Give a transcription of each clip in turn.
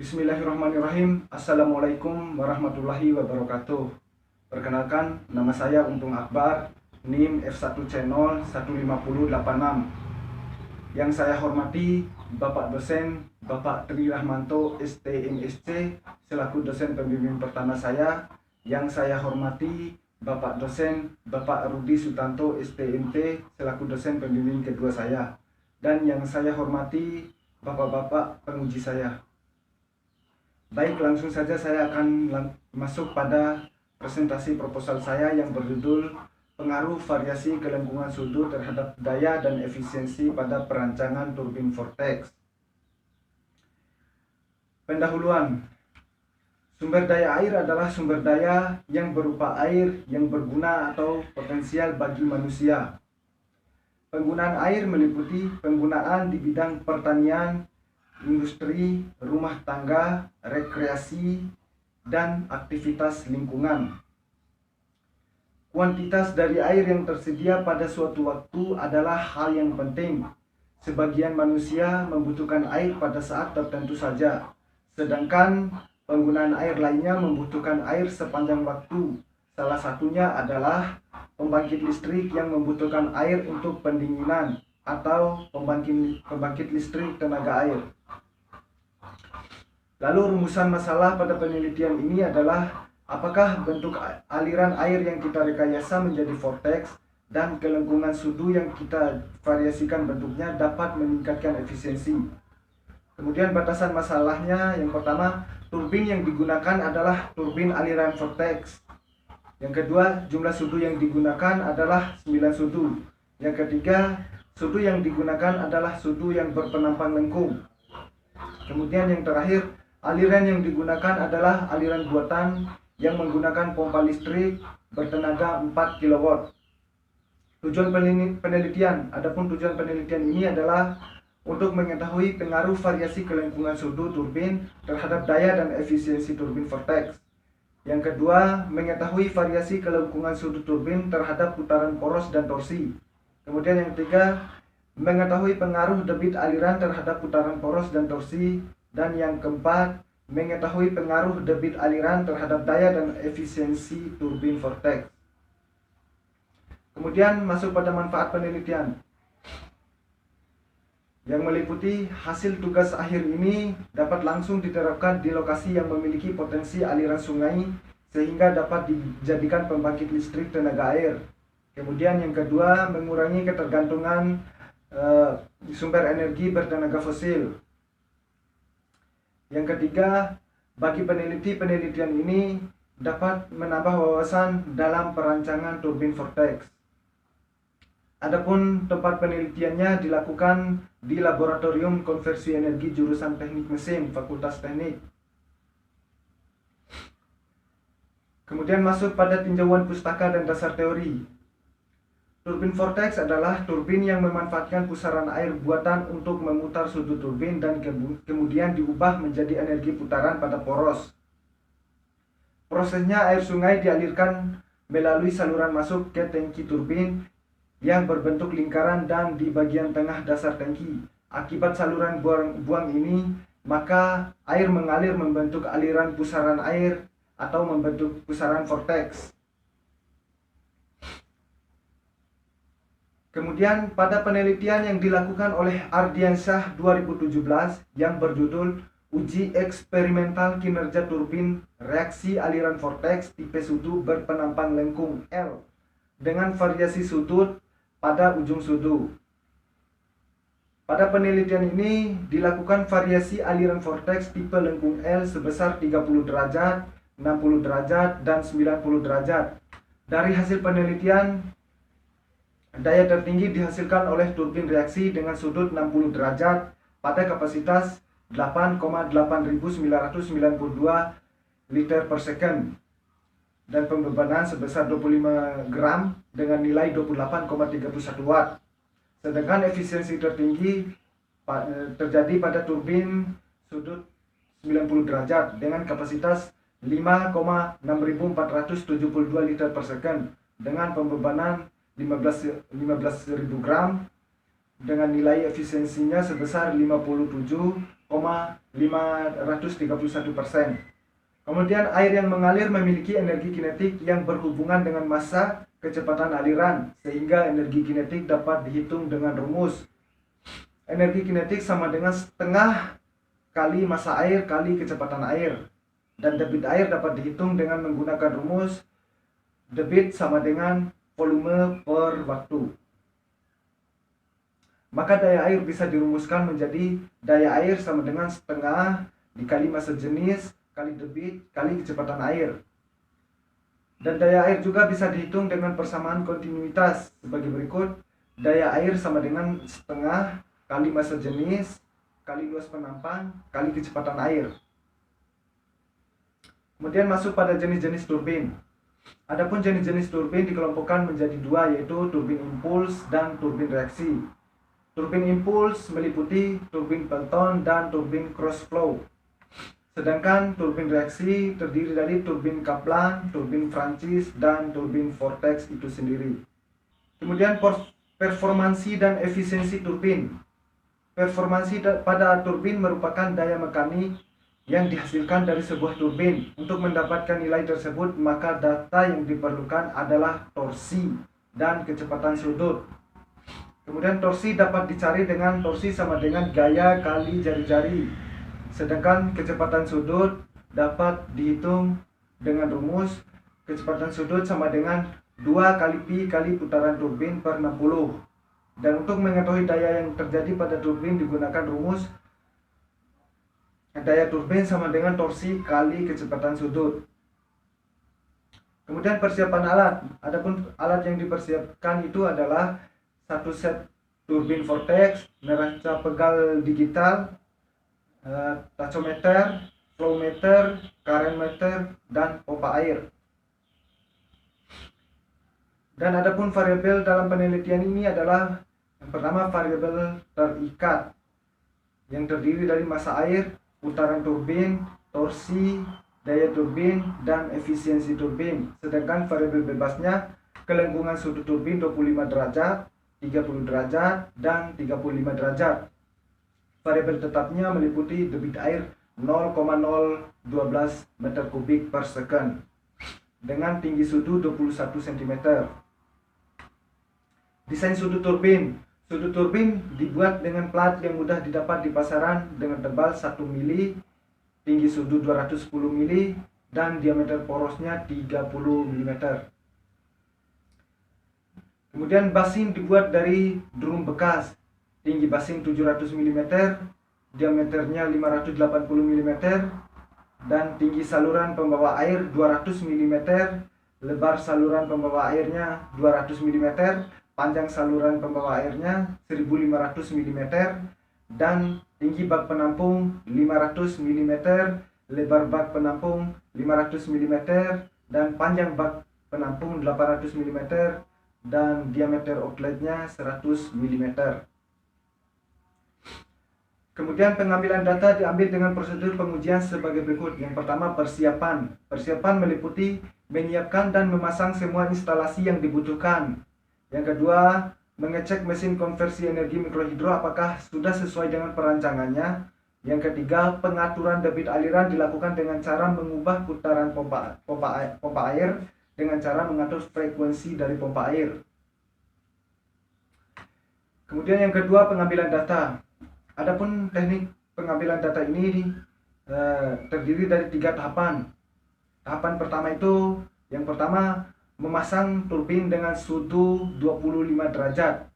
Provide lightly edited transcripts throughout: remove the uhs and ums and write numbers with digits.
Bismillahirrahmanirrahim. Assalamualaikum warahmatullahi wabarakatuh. Perkenalkan, nama saya Untung Akbar, NIM F1C015086. Yang saya hormati Bapak Dosen Bapak Tri Rahmanto STMSC selaku dosen pembimbing pertama saya. Yang saya hormati Bapak Dosen Bapak Rudi Sutanto STMT selaku dosen pembimbing kedua saya. Dan yang saya hormati Bapak-bapak penguji saya. Baik, langsung saja saya akan masuk pada presentasi proposal saya yang berjudul Pengaruh Variasi Kelengkungan Suhu terhadap Daya dan Efisiensi pada Perancangan Turbin Vortex. Pendahuluan. Sumber daya air adalah sumber daya yang berupa air yang berguna atau potensial bagi manusia. Penggunaan air meliputi penggunaan di bidang pertanian, industri, rumah tangga, rekreasi, dan aktivitas lingkungan. Kuantitas dari air yang tersedia pada suatu waktu adalah hal yang penting. Sebagian manusia membutuhkan air pada saat tertentu saja, sedangkan penggunaan air lainnya membutuhkan air sepanjang waktu. Salah satunya adalah pembangkit listrik yang membutuhkan air untuk pendinginan atau pembangkit listrik tenaga air. Lalu rumusan masalah pada penelitian ini adalah apakah bentuk aliran air yang kita rekayasa menjadi vortex dan kelengkungan suhu yang kita variasikan bentuknya dapat meningkatkan efisiensi. Kemudian batasan masalahnya, yang pertama, turbin yang digunakan adalah turbin aliran vortex. Yang kedua, jumlah suhu yang digunakan adalah 9 suhu. Yang ketiga, suhu yang digunakan adalah suhu yang berpenampang lengkung. Kemudian yang terakhir, aliran yang digunakan adalah aliran buatan yang menggunakan pompa listrik bertenaga 4 kW. Tujuan penelitian, adapun tujuan penelitian ini adalah untuk mengetahui pengaruh variasi kelengkungan suhu turbin terhadap daya dan efisiensi turbin vortex. Yang kedua, mengetahui variasi kelengkungan suhu turbin terhadap putaran poros dan torsi. Kemudian yang ketiga, mengetahui pengaruh debit aliran terhadap putaran poros dan torsi. Dan yang keempat, mengetahui pengaruh debit aliran terhadap daya dan efisiensi turbin vortex. Kemudian masuk pada manfaat penelitian, yang meliputi hasil tugas akhir ini dapat langsung diterapkan di lokasi yang memiliki potensi aliran sungai sehingga dapat dijadikan pembangkit listrik tenaga air. Kemudian yang kedua, mengurangi ketergantungan sumber energi bertenaga fosil. Yang ketiga, bagi penelitian ini dapat menambah wawasan dalam perancangan turbin vortex. Adapun tempat penelitiannya dilakukan di Laboratorium Konversi Energi jurusan Teknik Mesin, Fakultas Teknik. Kemudian masuk pada tinjauan pustaka dan dasar teori. Turbin vortex adalah turbin yang memanfaatkan pusaran air buatan untuk memutar sudut turbin dan kemudian diubah menjadi energi putaran pada poros. Prosesnya, air sungai dialirkan melalui saluran masuk ke tangki turbin yang berbentuk lingkaran dan di bagian tengah dasar tangki. Akibat saluran buang ini, maka air mengalir membentuk aliran pusaran air atau membentuk pusaran vortex. Kemudian pada penelitian yang dilakukan oleh Ardiansyah 2017 yang berjudul Uji Eksperimental Kinerja Turbin Reaksi Aliran Vortex Tipe Suhu Berpenampang Lengkung L dengan variasi sudut pada ujung suhu. Pada penelitian ini dilakukan variasi aliran vortex tipe lengkung L sebesar 30 derajat, 60 derajat, dan 90 derajat. Dari hasil penelitian, daya tertinggi dihasilkan oleh turbin reaksi dengan sudut 60 derajat pada kapasitas 8,8992 liter per second dan pembebanan sebesar 25 gram dengan nilai 28,31 watt. Sedangkan efisiensi tertinggi terjadi pada turbin sudut 90 derajat dengan kapasitas 5,6472 liter per second dengan pembebanan 15.000 gram dengan nilai efisiensinya sebesar 57,531%. Kemudian air yang mengalir memiliki energi kinetik yang berhubungan dengan massa kecepatan aliran, sehingga energi kinetik dapat dihitung dengan rumus. Energi kinetik sama dengan setengah kali massa air kali kecepatan air. Dan debit air dapat dihitung dengan menggunakan rumus debit sama dengan volume per waktu. Maka daya air bisa dirumuskan menjadi daya air sama dengan setengah dikali massa jenis kali debit kali kecepatan air. Dan daya air juga bisa dihitung dengan persamaan kontinuitas sebagai berikut. Daya air sama dengan setengah kali massa jenis kali luas penampang kali kecepatan air. Kemudian masuk pada jenis-jenis turbin. Adapun jenis-jenis turbin dikelompokkan menjadi dua, yaitu turbin impuls dan turbin reaksi. Turbin impuls meliputi turbin Pelton dan turbin cross flow. Sedangkan turbin reaksi terdiri dari turbin Kaplan, turbin Francis, dan turbin vortex itu sendiri. Kemudian performansi dan efisiensi turbin. Performansi pada turbin merupakan daya mekanik yang dihasilkan dari sebuah turbin. Untuk mendapatkan nilai tersebut, maka data yang diperlukan adalah torsi dan kecepatan sudut. Kemudian torsi dapat dicari dengan torsi sama dengan gaya kali jari-jari. Sedangkan kecepatan sudut dapat dihitung dengan rumus kecepatan sudut sama dengan 2 kali pi kali putaran turbin per 60. Dan untuk mengetahui daya yang terjadi pada turbin digunakan rumus daya turbin sama dengan torsi kali kecepatan sudut. Kemudian persiapan alat. Adapun alat yang dipersiapkan itu adalah satu set turbin vortex, neraca pegal digital, tachometer, flow meter, current meter, dan pompa air. Dan adapun variabel dalam penelitian ini adalah yang pertama variabel terikat yang terdiri dari massa air, putaran turbin, torsi, daya turbin, dan efisiensi turbin. Sedangkan variabel bebasnya kelengkungan sudut turbin 25 derajat, 30 derajat, dan 35 derajat. Variabel tetapnya meliputi debit air 0,012 meter kubik per second dengan tinggi sudu 21 cm. Desain sudut turbin. Sudut turbin dibuat dengan plat yang mudah didapat di pasaran dengan tebal 1 mili, tinggi sudu 210 mili, dan diameter porosnya 30 mm. Kemudian basin dibuat dari drum bekas. Tinggi basin 700 mm, diameternya 580 mm, dan tinggi saluran pembawa air 200 mm, lebar saluran pembawa airnya 200 mm, panjang saluran pembawa airnya 1500 mm, dan tinggi bak penampung 500 mm, lebar bak penampung 500 mm, dan panjang bak penampung 800 mm, dan diameter outletnya 100 mm. Kemudian pengambilan data diambil dengan prosedur pengujian sebagai berikut. Yang pertama, persiapan. Persiapan meliputi menyiapkan dan memasang semua instalasi yang dibutuhkan. Yang kedua, mengecek mesin konversi energi mikrohidro apakah sudah sesuai dengan perancangannya. Yang ketiga, pengaturan debit aliran dilakukan dengan cara mengubah putaran pompa air dengan cara mengatur frekuensi dari pompa air. Kemudian yang kedua, pengambilan data. Adapun teknik pengambilan data ini terdiri dari 3 tahapan. Tahapan pertama itu, yang pertama memasang turbin dengan sudu 25 derajat.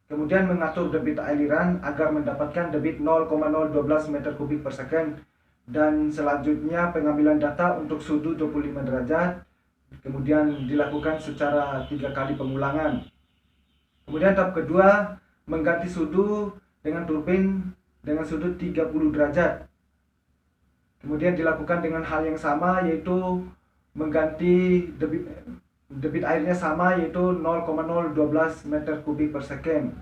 Kemudian mengatur debit aliran agar mendapatkan debit 0,012 meter kubik per second. Dan selanjutnya pengambilan data untuk sudu 25 derajat. Kemudian dilakukan secara 3 kali pengulangan. Kemudian tahap kedua, mengganti sudu dengan turbin dengan sudut 30 derajat. Kemudian dilakukan dengan hal yang sama, yaitu mengganti debit airnya sama, yaitu 0,012 meter kubik per second.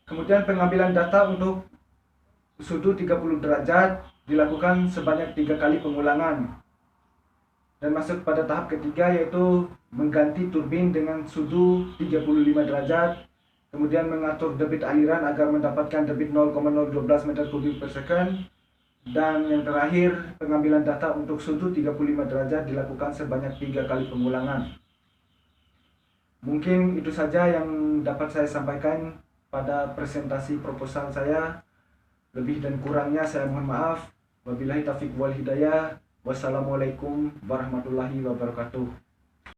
Kemudian pengambilan data untuk sudut 30 derajat dilakukan sebanyak 3 kali pengulangan. Dan masuk pada tahap ketiga, yaitu mengganti turbin dengan sudu 35 derajat kemudian mengatur debit aliran agar mendapatkan debit 0,012 meter kubik per second, dan yang terakhir pengambilan data untuk sudut 35 derajat dilakukan sebanyak 3 kali pengulangan. Mungkin itu saja yang dapat saya sampaikan pada presentasi proposal saya. Lebih dan kurangnya saya mohon maaf. Wabillahi taufiq wal hidayah. Wassalamualaikum warahmatullahi wabarakatuh.